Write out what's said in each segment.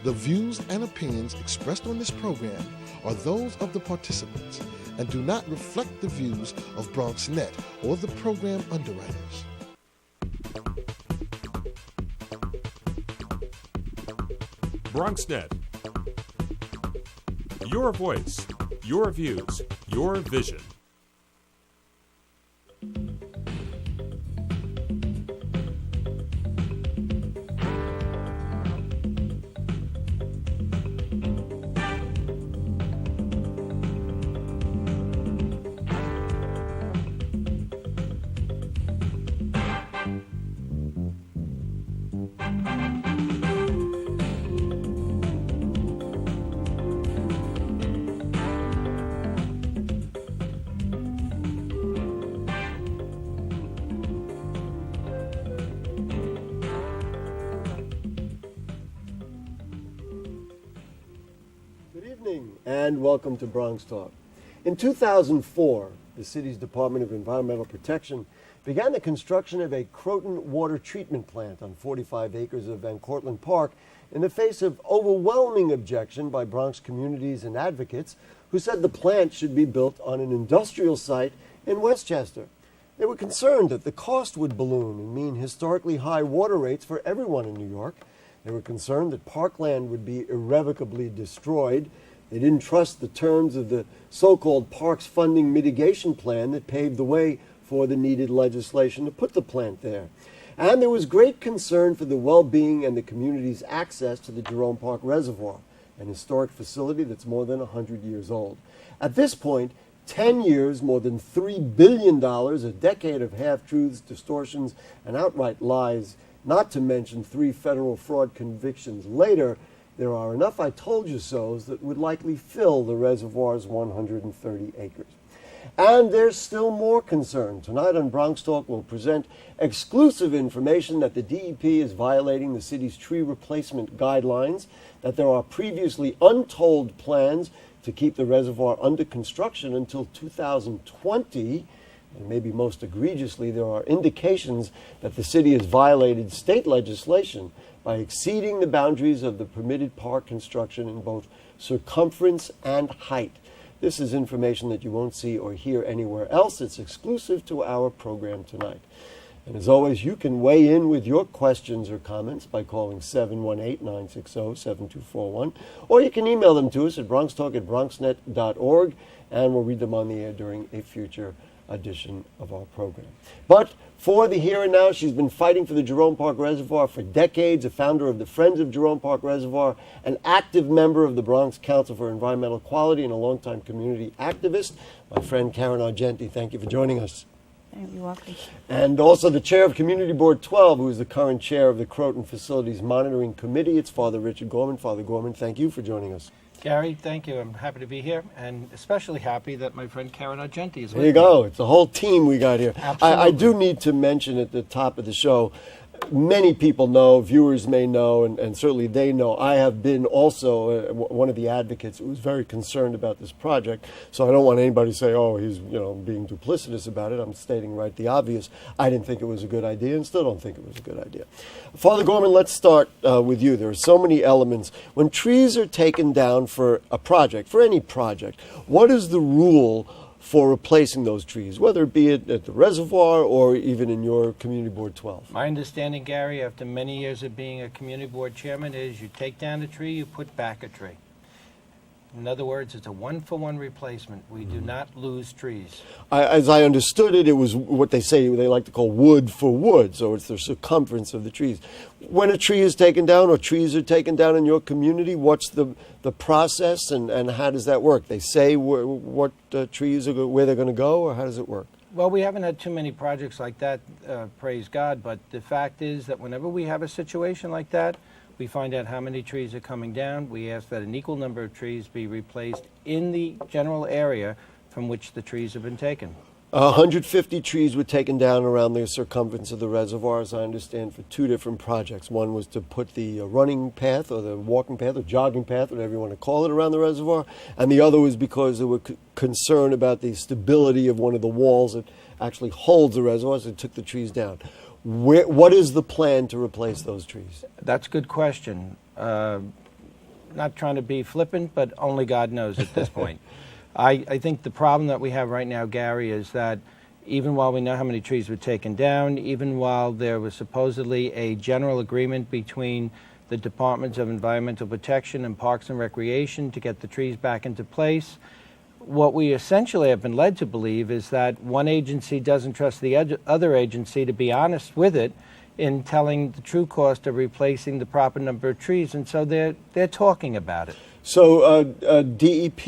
The views and opinions expressed on this program are those of the participants and do not reflect the views of BronxNet or the program underwriters. BronxNet. Your voice, your views, your vision. And welcome to Bronxtalk. In 2004, the city's Department of Environmental Protection began the construction of a Croton water treatment plant on 45 acres of Van Cortlandt Park in the face of overwhelming objection by Bronx communities and advocates who said the plant should be built on an industrial site in Westchester. They were concerned that the cost would balloon and mean historically high water rates for everyone in New York. They were concerned that parkland would be irrevocably destroyed. They didn't trust the terms of the so-called Parks Funding Mitigation Plan that paved the way for the needed legislation to put the plant there. And there was great concern for the well-being and the community's access to the Jerome Park Reservoir, an historic facility that's more than 100 years old. At this point, 10 years, more than $3 billion, a decade of half-truths, distortions, and outright lies, not to mention 3 federal fraud convictions later, there are enough I told you so's that would likely fill the reservoir's 130 acres. And there's still more concern. Tonight on Bronxtalk, we'll present exclusive information that the DEP is violating the city's tree replacement guidelines, that there are previously untold plans to keep the reservoir under construction until 2020, and maybe most egregiously, there are indications that the city has violated state legislation by exceeding the boundaries of the permitted park construction in both circumference and height. This is information that you won't see or hear anywhere else. It's exclusive to our program tonight. And as always, you can weigh in with your questions or comments by calling 718-960-7241, or you can email them to us at bronxtalk@bronxnet.org, and we'll read them on the air during a future edition of our program. But for the here and now, she's been fighting for the Jerome Park Reservoir for decades, a founder of the Friends of Jerome Park Reservoir, an active member of the Bronx Council for Environmental Quality, and a longtime community activist. My friend Karen Argenti, thank you for joining us. You're welcome. And also the chair of Community Board 12, who is the current chair of the Croton Facilities Monitoring Committee. It's Father Richard Gorman. Father Gorman, thank you for joining us. Gary, thank you. I'm happy to be here, and especially happy that my friend Karen Argenti is with me. There you go. It's a whole team we got here. Absolutely. I do need to mention at the top of the show, many people know, viewers may know, and certainly they know, I have been also one of the advocates who was very concerned about this project. So I don't want anybody to say, oh, he's being duplicitous about it. I'm stating right the obvious. I didn't think it was a good idea and still don't think it was a good idea. Father Gorman, let's start with you. There are so many elements. When trees are taken down for a project, for any project, what is the rule for replacing those trees, whether it be at the reservoir or even in your Community Board 12? My understanding, Gary, after many years of being a community board chairman, is you take down a tree, you put back a tree. In other words, it's a one-for-one replacement. We do not lose trees. As I understood it, it was what they say they like to call wood for wood, so it's the circumference of the trees. When a tree is taken down or trees are taken down in your community, what's the process and how does that work? They say what trees are where they're going to go, or how does it work? Well, we haven't had too many projects like that, praise God, but the fact is that whenever we have a situation like that, we find out how many trees are coming down. We ask that an equal number of trees be replaced in the general area from which the trees have been taken. 150 trees were taken down around the circumference of the reservoir, as I understand, for 2 different projects. One was to put the running path or the walking path or jogging path, whatever you want to call it, around the reservoir. And the other was because they were concerned about the stability of one of the walls that actually holds the reservoir, so they took the trees down. What is the plan to replace those trees? That's a good question. not trying to be flippant, but only God knows at this point. I think the problem that we have right now, Gary, is that even while we know how many trees were taken down, even while there was supposedly a general agreement between the Departments of Environmental Protection and Parks and Recreation to get the trees back into place, what we essentially have been led to believe is that one agency doesn't trust the other agency to be honest with it in telling the true cost of replacing the proper number of trees, and so they're talking about it. So DEP,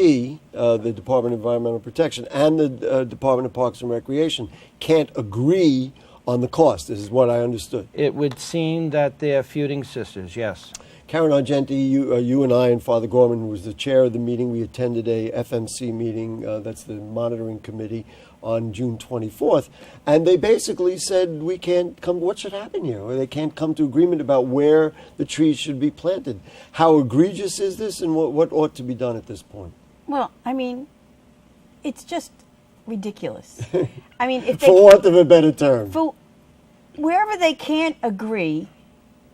the Department of Environmental Protection, and the Department of Parks and Recreation can't agree on the cost. This is what I understood. It would seem that they're feuding sisters, yes. Karen Argenti, you and I and Father Gorman, who was the chair of the meeting, we attended a FMC meeting, that's the monitoring committee, on June 24th, and they basically said we can't come, what should happen here? Or they can't come to agreement about where the trees should be planted. How egregious is this, and what ought to be done at this point? Well, I mean, it's just ridiculous. I mean, if they, for want of a better term. for wherever they can't agree,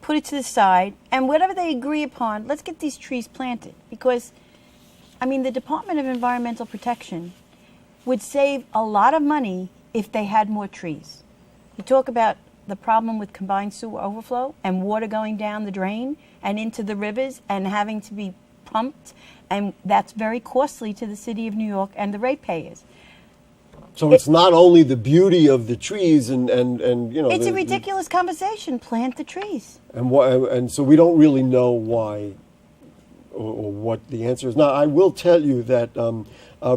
put it to the side, and whatever they agree upon, let's get these trees planted. Because, I mean, the Department of Environmental Protection would save a lot of money if they had more trees. You talk about the problem with combined sewer overflow and water going down the drain and into the rivers and having to be pumped, and that's very costly to the city of New York and the ratepayers. So it's not only the beauty of the trees and you know. It's a ridiculous conversation. Plant the trees. And so we don't really know why or what the answer is. Now, I will tell you that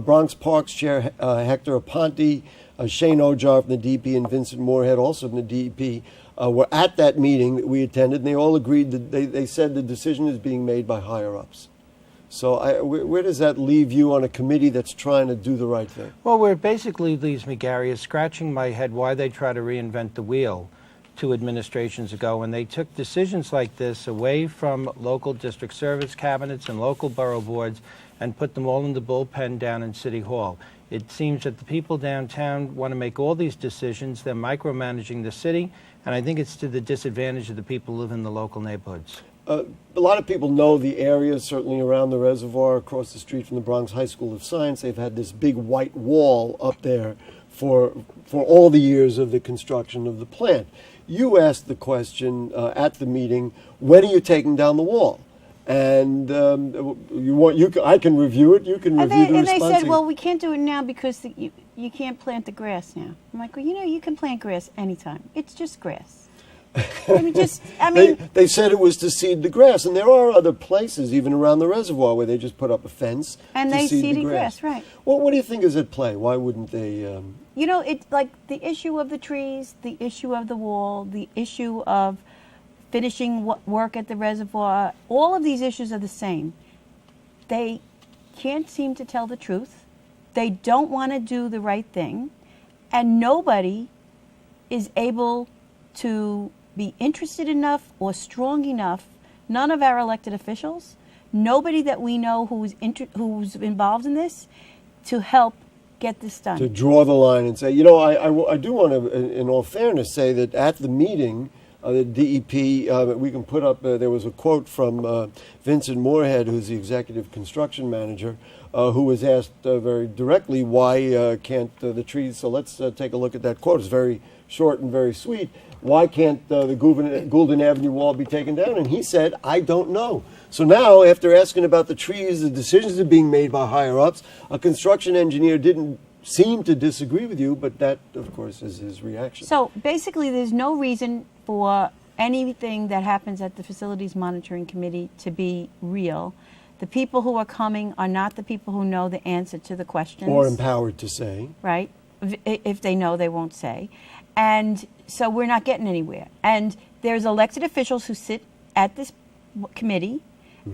Bronx Parks Chair Hector Aponte, Shane Ojar from the DEP, and Vincent Moorhead, also from the DEP, were at that meeting that we attended, and they all agreed that they said the decision is being made by higher-ups. So where does that leave you on a committee that's trying to do the right thing? Well, where it basically leaves me, Gary, is scratching my head why they try to reinvent the wheel 2 administrations ago when they took decisions like this away from local district service cabinets and local borough boards and put them all in the bullpen down in City Hall. It seems that the people downtown want to make all these decisions. They're micromanaging the city, and I think it's to the disadvantage of the people who live in the local neighborhoods. A lot of people know the area, certainly around the reservoir, across the street from the Bronx High School of Science. They've had this big white wall up there for all the years of the construction of the plant. You asked the question at the meeting, when are you taking down the wall? And I can review it. You can review the response. And they said, well, we can't do it now because you can't plant the grass now. I'm like, well, you know, you can plant grass anytime. It's just grass. They said it was to seed the grass, and there are other places, even around the reservoir, where they just put up a fence and to they seed seeded the grass. Right. Well, what do you think is at play? Why wouldn't they? You know, it's like the issue of the trees, the issue of the wall, the issue of finishing work at the reservoir. All of these issues are the same. They can't seem to tell the truth. They don't want to do the right thing, and nobody is able to be interested enough or strong enough, none of our elected officials, nobody that we know who's involved in this, to help get this done. To draw the line and say, you know, I do want to, in all fairness, say that at the meeting, the DEP, we can put up, there was a quote from Vincent Moorhead, who's the executive construction manager, who was asked very directly why can't the trees, so let's take a look at that quote. It's very short and very sweet. Why can't the Goulden Avenue wall be taken down? And he said, I don't know. So now, after asking about the trees, the decisions are being made by higher-ups. A construction engineer didn't seem to disagree with you, but that, of course, is his reaction. So basically, there's no reason for anything that happens at the Facilities Monitoring Committee to be real. The people who are coming are not the people who know the answer to the questions. Or empowered to say. Right. If they know, they won't say. And so we're not getting anywhere. And there's elected officials who sit at this committee,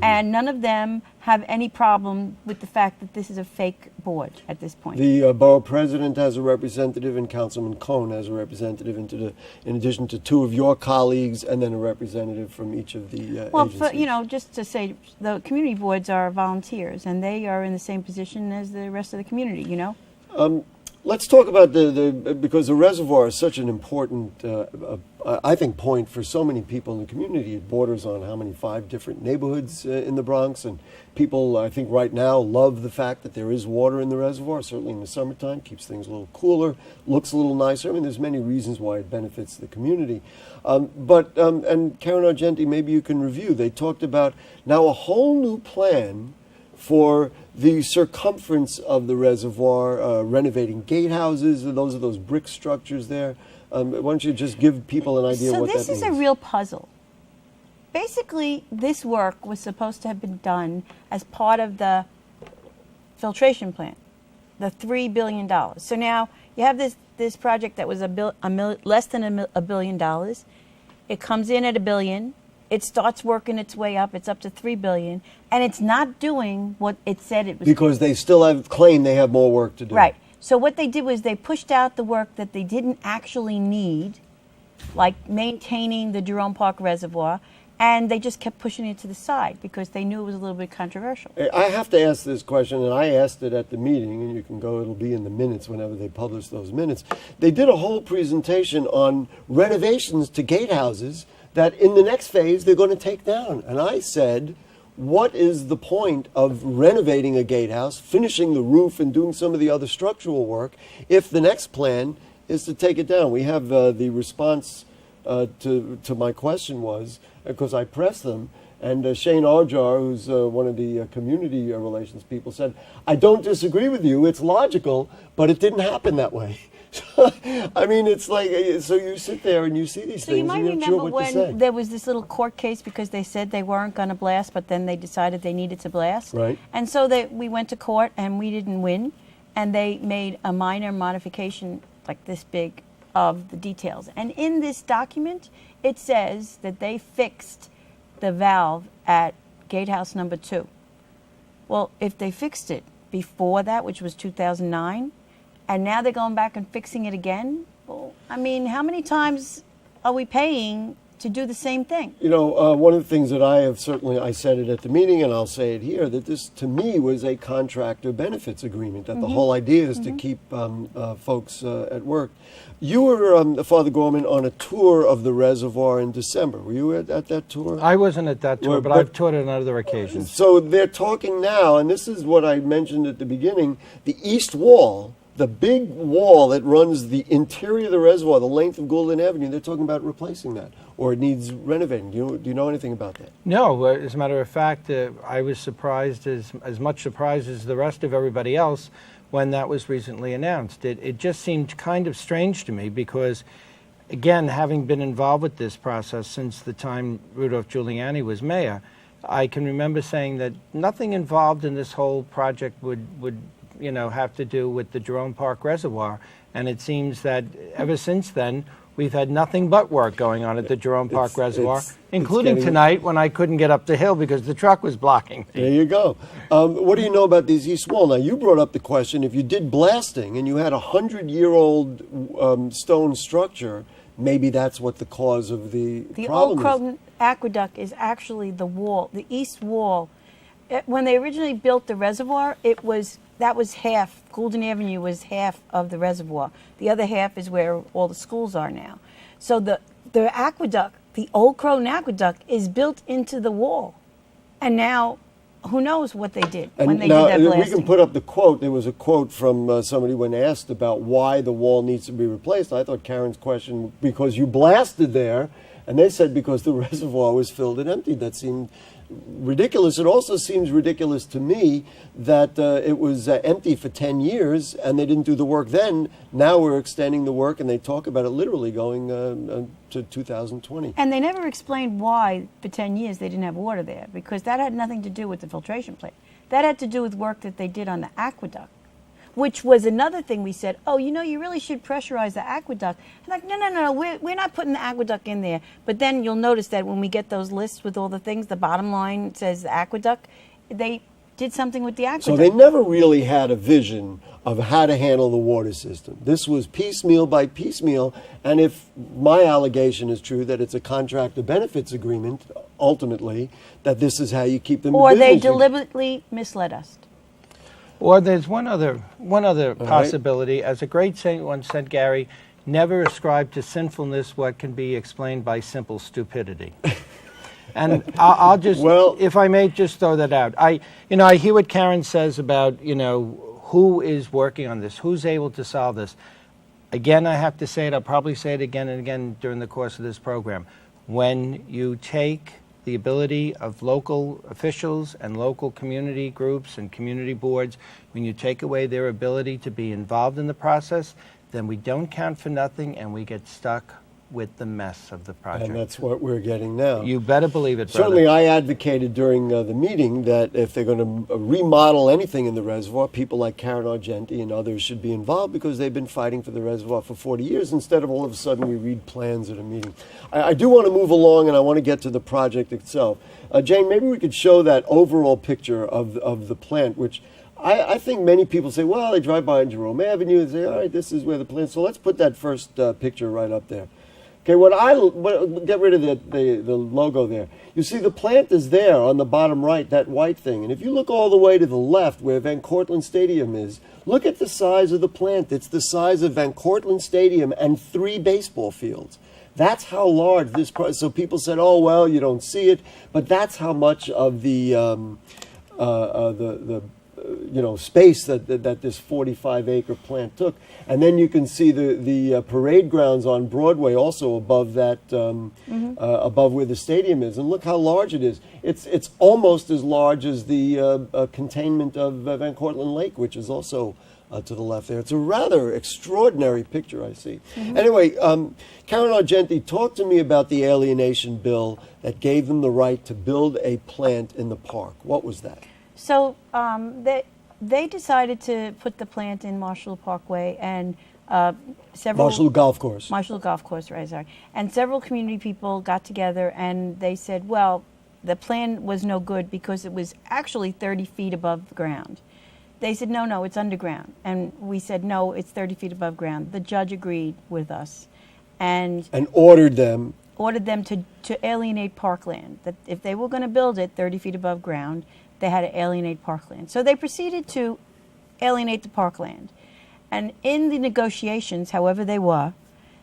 and none of them have any problem with the fact that this is a fake board at this point. The borough president has a representative, and Councilman Cohn has a representative, in addition to 2 of your colleagues, and then a representative from each of the agencies. Just to say, the community boards are volunteers, and they are in the same position as the rest of the community, you know? Let's talk about because the reservoir is such an important, I think, point for so many people in the community. It borders on 5 different neighborhoods in the Bronx, and people, I think, right now love the fact that there is water in the reservoir. Certainly in the summertime, keeps things a little cooler, looks a little nicer. I mean, there's many reasons why it benefits the community. And Karen Argenti, maybe you can review. They talked about now a whole new plan for the circumference of the reservoir, renovating gatehouses. Those are those brick structures there. Why don't you just give people an idea what that means? So this is a real puzzle. Basically, this work was supposed to have been done as part of the filtration plant, the $3 billion. So now you have this project that was less than $1 billion. It comes in at $1 billion. It starts working its way up. It's up to $3 billion, and it's not doing what it said it was. Because they still claim they have more work to do. Right. So what they did was they pushed out the work that they didn't actually need, like maintaining the Jerome Park Reservoir, and they just kept pushing it to the side because they knew it was a little bit controversial. I have to ask this question, and I asked it at the meeting, and you can go, it'll be in the minutes whenever they publish those minutes. They did a whole presentation on renovations to gatehouses that in the next phase they're going to take down. And I said, what is the point of renovating a gatehouse, finishing the roof and doing some of the other structural work if the next plan is to take it down? We have the response to my question was, because I pressed them, and Shane Arjar, who's one of the community relations people, said, I don't disagree with you, it's logical, but it didn't happen that way. I mean, it's like, so you sit there and you see these things and you're not sure what to say. When there was this little court case because they said they weren't going to blast, but then they decided they needed to blast. Right. And so we went to court and we didn't win, and they made a minor modification like this big of the details. And in this document, it says that they fixed the valve at gatehouse number 2. Well, if they fixed it before that, which was 2009, and now they're going back and fixing it again, well, I mean, how many times are we paying to do the same thing? You know, one of the things that I said it at the meeting, and I'll say it here, that this, to me, was a contractor benefits agreement, that the whole idea is to keep folks at work. You were, Father Gorman, on a tour of the reservoir in December. Were you at that tour? I wasn't at that tour, but I've toured it on other occasions. So they're talking now, and this is what I mentioned at the beginning, the east wall, the big wall that runs the interior of the reservoir, the length of Goulden Avenue, they're talking about replacing that, or it needs renovating. Do you know anything about that? No, as a matter of fact, I was surprised, as much surprised as the rest of everybody else, when that was recently announced. It just seemed kind of strange to me because, again, having been involved with this process since the time Rudolph Giuliani was mayor, I can remember saying that nothing involved in this whole project would have to do with the Jerome Park Reservoir. And it seems that ever since then, we've had nothing but work going on at the Jerome Park Reservoir, including tonight when I couldn't get up the hill because the truck was blocking me. There you go. What do you know about these east wall? Now, you brought up the question, if you did blasting and you had a 100-year-old stone structure, maybe that's what the cause of the problem is. The old Croton Aqueduct is actually the wall, the east wall. When they originally built the reservoir, that was half. Goulden Avenue was half of the reservoir. The other half is where all the schools are now. So the aqueduct, the old Croton Aqueduct, is built into the wall. And now, who knows what they did when they did that blasting. We can put up the quote. There was a quote from somebody when asked about why the wall needs to be replaced. I thought Karen's question, because you blasted there, and they said because the reservoir was filled and emptied. That seemed ridiculous. It also seems ridiculous to me that it was empty for 10 years and they didn't do the work then. Now we're extending the work, and they talk about it literally going to 2020. And they never explained why for 10 years they didn't have water there, because that had nothing to do with the filtration plant. That had to do with work that they did on the aqueduct, which was another thing we said, oh, you really should pressurize the aqueduct. And like, no, we're not putting the aqueduct in there. But then you'll notice that when we get those lists with all the things, the bottom line says aqueduct, they did something with the aqueduct. So they never really had a vision of how to handle the water system. This was piecemeal by piecemeal, and if my allegation is true that it's a contractor benefits agreement, ultimately, that this is how you keep them in business. Or they deliberately misled us. Or there's one other possibility. As a great saint once said, Gary, never ascribe to sinfulness what can be explained by simple stupidity. And I'll just, if I may just throw that out. I hear what Karen says about, who is working on this, who's able to solve this. Again, I have to say it, I'll probably say it again and again during the course of this program. When you take the ability of local officials and local community groups and community boards, when you take away their ability to be involved in the process, then we don't count for nothing and we get stuck with the mess of the project. And that's what we're getting now. You better believe it, brother. Certainly, I advocated during the meeting that if they're going to remodel anything in the reservoir, people like Karen Argenti and others should be involved because they've been fighting for the reservoir for 40 years instead of all of a sudden we read plans at a meeting. I do want to move along and I want to get to the project itself. Jane, maybe we could show that overall picture of the plant, which I think many people say, well, they drive by on Jerome Avenue and say, all right, this is where the plant. So let's put that first picture right up there. Okay, get rid of the logo there. You see the plant is there on the bottom right, that white thing. And if you look all the way to the left where Van Cortlandt Stadium is, look at the size of the plant. It's the size of Van Cortlandt Stadium and 3 baseball fields. That's how large this so people said, oh, well, you don't see it. But that's how much of the space that this 45-acre plant took. And then you can see the parade grounds on Broadway also above that, above where the stadium is. And look how large it is. It's almost as large as the containment of Van Cortlandt Lake, which is also to the left there. It's a rather extraordinary picture, I see. Anyway, Karen Argenti, talk to me about the alienation bill that gave them the right to build a plant in the park. What was that? So they decided to put the plant in Marshall Parkway and several... Marshall Golf Course. Marshall Golf Course, right, sorry. And several community people got together and they said, well, the plan was no good because it was actually 30 feet above the ground. They said, no, it's underground. And we said, no, it's 30 feet above ground. The judge agreed with us. And ordered them to alienate parkland, that if they were going to build it 30 feet above ground, they had to alienate parkland. So they proceeded to alienate the parkland. And in the negotiations, however they were,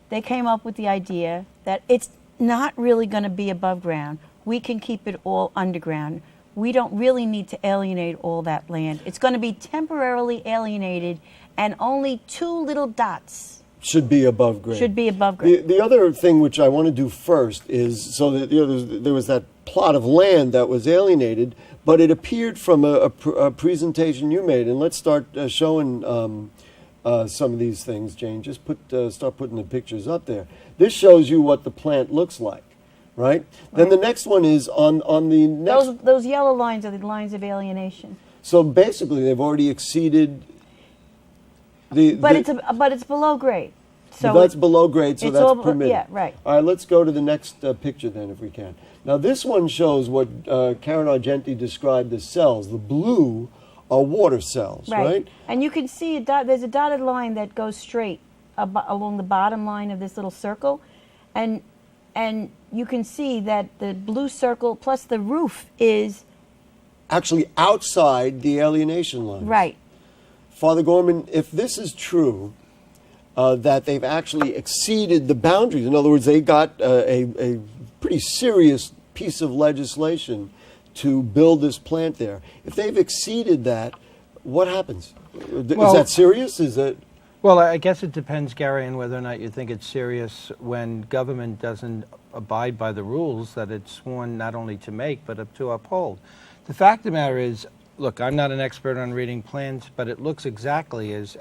they came up with the idea that it's not really going to be above ground. We can keep it all underground. We don't really need to alienate all that land. It's going to be temporarily alienated and only 2 little dots should be above grade. The other thing which I want to do first is, so that there was that plot of land that was alienated, but it appeared from a presentation you made. And let's start showing some of these things, Jane. Just start putting the pictures up there. This shows you what the plant looks like, right? Then the next one is on the next... Those yellow lines are the lines of alienation. So basically they've already exceeded... But it's below grade. So that's below grade, so that's permitted. Yeah, right. All right, let's go to the next picture then, if we can. Now, this one shows what Karen Argenti described as cells. The blue are water cells, right? And you can see there's a dotted line that goes straight along the bottom line of this little circle, and you can see that the blue circle plus the roof is actually outside the alienation line. Right. Father Gorman, if this is true, that they've actually exceeded the boundaries, in other words, they got a pretty serious piece of legislation to build this plant there. If they've exceeded that, what happens? Is that serious? Is that... Well, I guess it depends, Gary, on whether or not you think it's serious when government doesn't abide by the rules that it's sworn not only to make, but to uphold. The fact of the matter is, look, I'm not an expert on reading plans, but it looks exactly as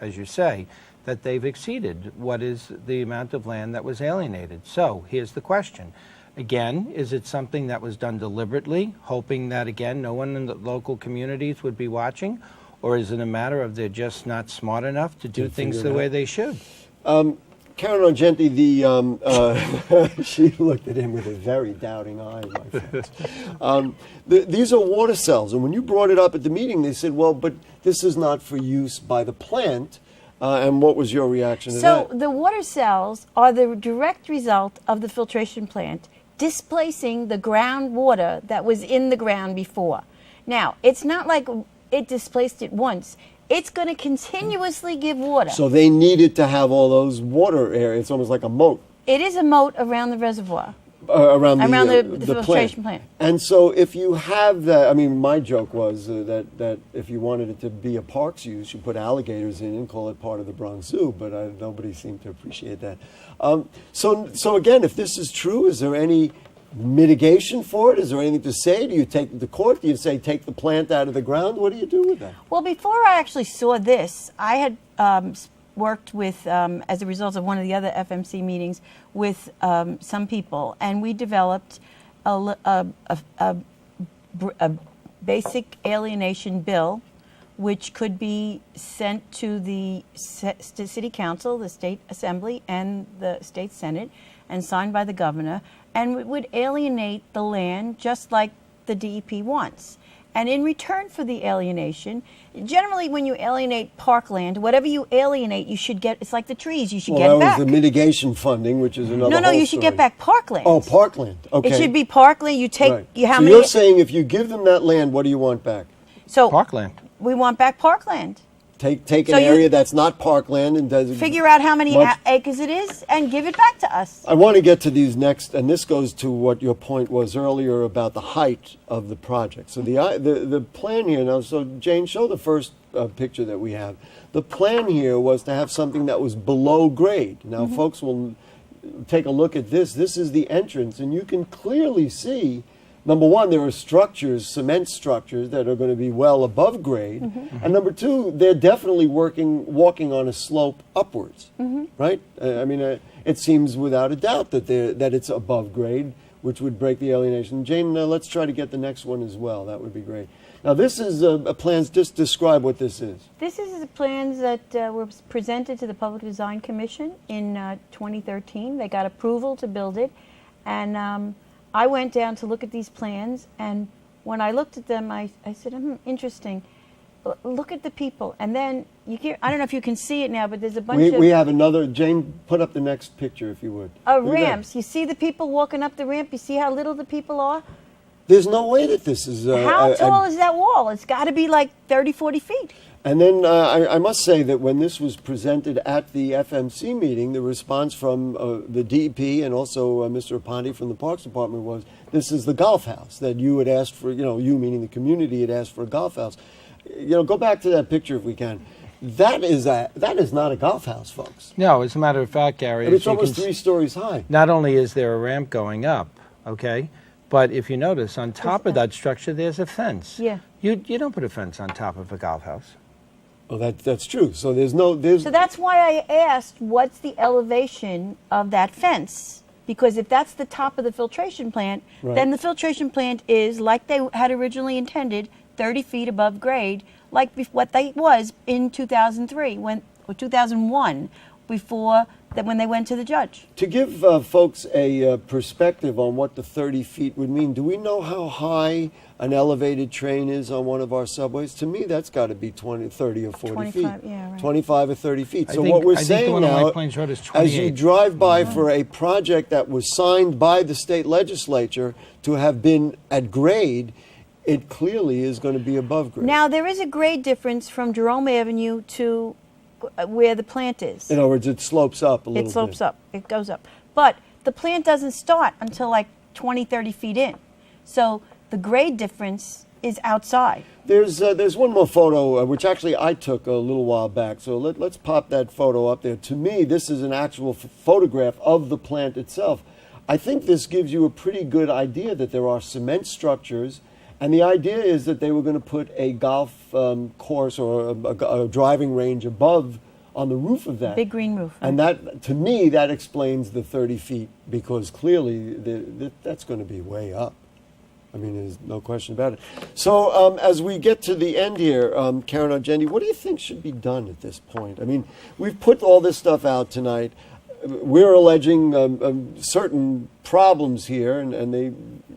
you say, that they've exceeded what is the amount of land that was alienated. So here's the question. Again, is it something that was done deliberately, hoping that, again, no one in the local communities would be watching? Or is it a matter of they're just not smart enough to do things the way they should? Karen Argenti, she looked at him with a very doubting eye, my friends. These are water cells, and when you brought it up at the meeting, they said, well, but this is not for use by the plant. And what was your reaction to that? So the water cells are the direct result of the filtration plant displacing the groundwater that was in the ground before. Now, it's not like it displaced it once. It's going to continuously give water. So they needed to have all those water areas. It's almost like a moat. It is a moat around the reservoir. Around the the filtration plant. And so if you have that, I mean, my joke was that if you wanted it to be a parks use, you put alligators in and call it part of the Bronx Zoo, but nobody seemed to appreciate that. So again, if this is true, is there any mitigation for it? Is there anything to say? Do you take it to court? Do you say take the plant out of the ground? What do you do with that? Well, before I actually saw this, I had worked with, as a result of one of the other FMC meetings, with some people, and we developed a basic alienation bill, which could be sent to the City Council, the State Assembly, and the State Senate, and signed by the governor, and it would alienate the land just like the DEP wants. And in return for the alienation, generally when you alienate parkland, whatever you alienate, you should get, it's like the trees, you should get that back. was the mitigation funding, which is another No, whole you should get story. back parkland. Oh, parkland. Okay. It should be parkland. You take, Right. how So many? you're saying if you give them that land, what do you want back? So Parkland. we want back parkland. Take an So you- area that's not parkland and does Figure out how many Much- acres it is and give it back to us. I want to get to these next, and this goes to what your point was earlier about the height of the project. So the plan here now. So Jane, show the first picture that we have. The plan here was to have something that was below grade. Now, folks will take a look at this. This is the entrance, and you can clearly see. Number one, there are structures, cement structures, that are going to be well above grade. And number two, they're definitely walking on a slope upwards, right? I mean, it seems without a doubt that it's above grade, which would break the alienation. Jane, let's try to get the next one as well. That would be great. Now, this is plans. Just describe what this is. This is the plans that were presented to the Public Design Commission in 2013. They got approval to build it, and I went down to look at these plans, and when I looked at them, I said, interesting. Look at the people. And then, I don't know if you can see it now, but there's a bunch of... We have another. Jane, put up the next picture, if you would. Look at that. ramps. You see the people walking up the ramp? You see how little the people are? There's no way that this is... How tall is that wall? It's got to be like 30, 40 feet. And then I must say that when this was presented at the FMC meeting, the response from the DEP and also Mr. Aponte from the Parks Department was, this is the golf house that you had asked for, you meaning the community had asked for a golf house. Go back to that picture if we can. That is not a golf house, folks. No, as a matter of fact, Gary, It's as you almost can 3 stories high. not only is there a ramp going up, okay, but if you notice, on top of that structure, there's a fence. Yeah. You don't put a fence on top of a golf house. Oh, that's true. So there's So that's why I asked, what's the elevation of that fence? Because if that's the top of the filtration plant, Right. then the filtration plant is, like they had originally intended, 30 feet above grade, like what they was in 2003, or 2001, before that, when they went to the judge. To give folks a perspective on what the 30 feet would mean, do we know how high an elevated train is on one of our subways? To me, that's got to be 20, 30 or 40 25, feet. yeah, right. 25 or 30 feet. I So think- what we're I think the saying one on now, White Plains Road is as you 28. drive by for a project that was signed by the state legislature to have been at grade, it clearly is going to be above grade. Now, there is a grade difference from Jerome Avenue to where the plant is. In other words, it slopes up a little bit. It slopes up. It goes up. But the plant doesn't start until like 20, 30 feet in. So the grade difference is outside. There's one more photo, which actually I took a little while back. So let's pop that photo up there. To me, this is an actual photograph of the plant itself. I think this gives you a pretty good idea that there are cement structures, and the idea is that they were going to put a golf course or a driving range above on the roof of that. Big green roof. And that, to me, that explains the 30 feet, because clearly that's going to be way up. I mean, there's no question about it. So as we get to the end here, Karen or Jenny, what do you think should be done at this point? I mean, we've put all this stuff out tonight. We're alleging certain problems here, and they,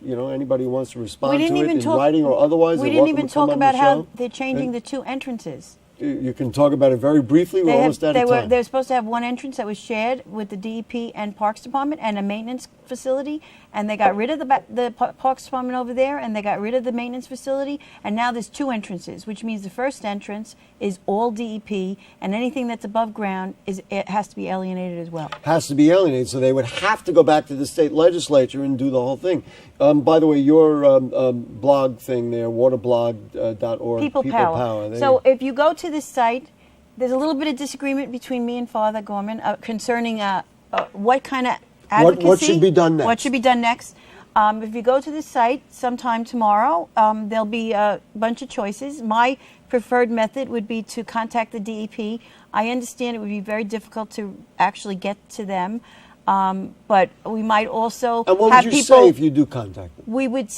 anybody who wants to respond to it in writing or otherwise, We they're didn't welcome even to come talk on the about how show. they're changing the 2 entrances. you can talk about it very briefly. We're almost out of time. They were supposed to have one entrance that was shared with the DEP and Parks Department and a maintenance facility, and they got rid of the Parks Department over there, and they got rid of the maintenance facility, and now there's two entrances, which means the first entrance is all DEP, and anything that's above ground it has to be alienated as well. Has to be alienated, so they would have to go back to the state legislature and do the whole thing. By the way, your blog thing there, waterblog.org. People Power. So if you go to this site, there's a little bit of disagreement between me and Father Gorman concerning what kind of advocacy. What should be done next? What should be done next? If you go to the site sometime tomorrow, there'll be a bunch of choices. My preferred method would be to contact the DEP. I understand it would be very difficult to actually get to them, but we might also and what have would you people. say if you do contact them? We would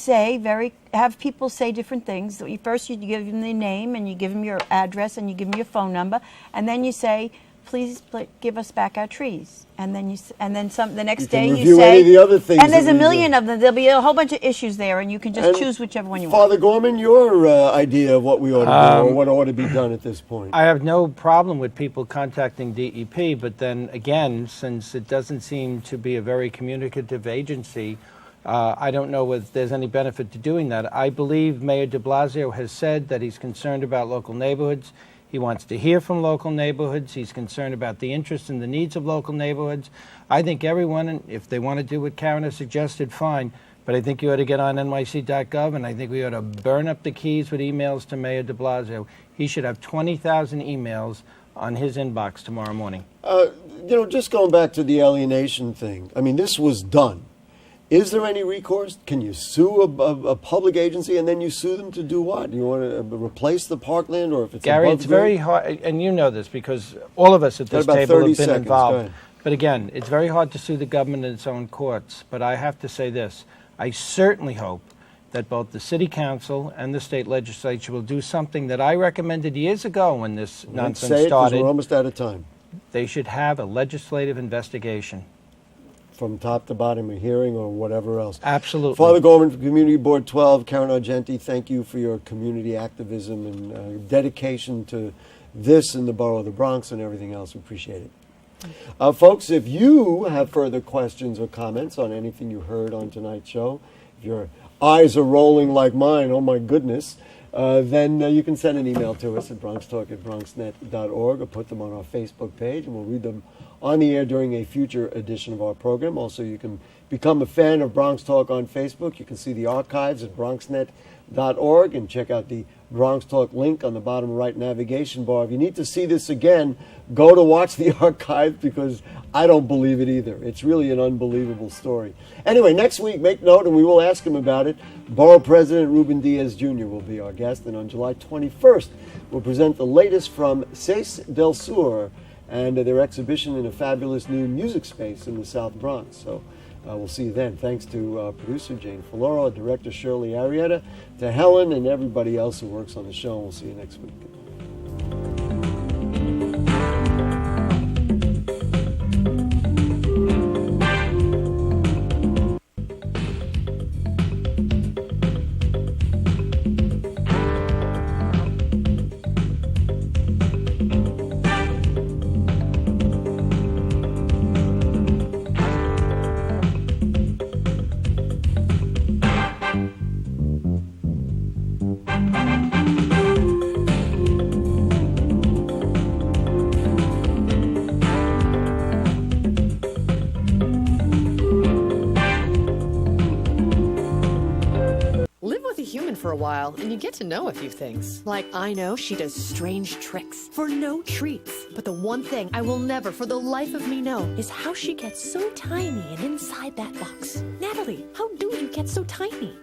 have people say different things. First, you give them their name, and you give them your address, and you give them your phone number, and then you say, "Please give us back our trees." And then the next day you say, any of the other things and there's that a we million do. of them. There'll be a whole bunch of issues there, and you can just And choose whichever one you Father want. Gorman, your idea of what we ought to do or what ought to be done at this point? I have no problem with people contacting DEP, but then again, since it doesn't seem to be a very communicative agency, I don't know if there's any benefit to doing that. I believe Mayor de Blasio has said that he's concerned about local neighborhoods. He wants to hear from local neighborhoods. He's concerned about the interests and the needs of local neighborhoods. I think everyone, if they want to do what Karen has suggested, fine. But I think you ought to get on nyc.gov, and I think we ought to burn up the keys with emails to Mayor de Blasio. He should have 20,000 emails on his inbox tomorrow morning. Just going back to the alienation thing, I mean, this was done. Is there any recourse? Can you sue a public agency and then you sue them to do what? You want to replace the parkland, or if it's Gary, above it's very hard, and you know this because all of us at this about table 30 have been seconds. Go involved. ahead. But again, it's very hard to sue the government in its own courts. But I have to say this. I certainly hope that both the City Council and the state legislature will do something that I recommended years ago when this nonsense say it 'cause started. we're almost out of time. They should have a legislative investigation. From top to bottom, a hearing or whatever else. Absolutely. Father Gorman from Community Board 12, Karen Argenti, thank you for your community activism and dedication to this in the borough of the Bronx and everything else. We appreciate it. Folks, if you have further questions or comments on anything you heard on tonight's show, if your eyes are rolling like mine, oh my goodness, then you can send an email to us at bronxtalk@bronxnet.org or put them on our Facebook page, and we'll read them on the air during a future edition of our program. Also, you can become a fan of Bronx Talk on Facebook. You can see the archives at bronxnet.org and check out the Bronx Talk link on the bottom right navigation bar. If you need to see this again, go to watch the archive, because I don't believe it either. It's really an unbelievable story. Anyway, next week, make note, and we will ask him about it. Borough President Ruben Diaz Jr. will be our guest, and on July 21st, we'll present the latest from Seis del Sur and their exhibition in a fabulous new music space in the South Bronx. So we'll see you then. Thanks to producer Jane Filoro, director Shirley Arrieta, to Helen and everybody else who works on the show. And we'll see you next week. For a while, and you get to know a few things. Like, I know she does strange tricks for no treats. But the one thing I will never for the life of me know is how she gets so tiny and inside that box. Natalie, how do you get so tiny?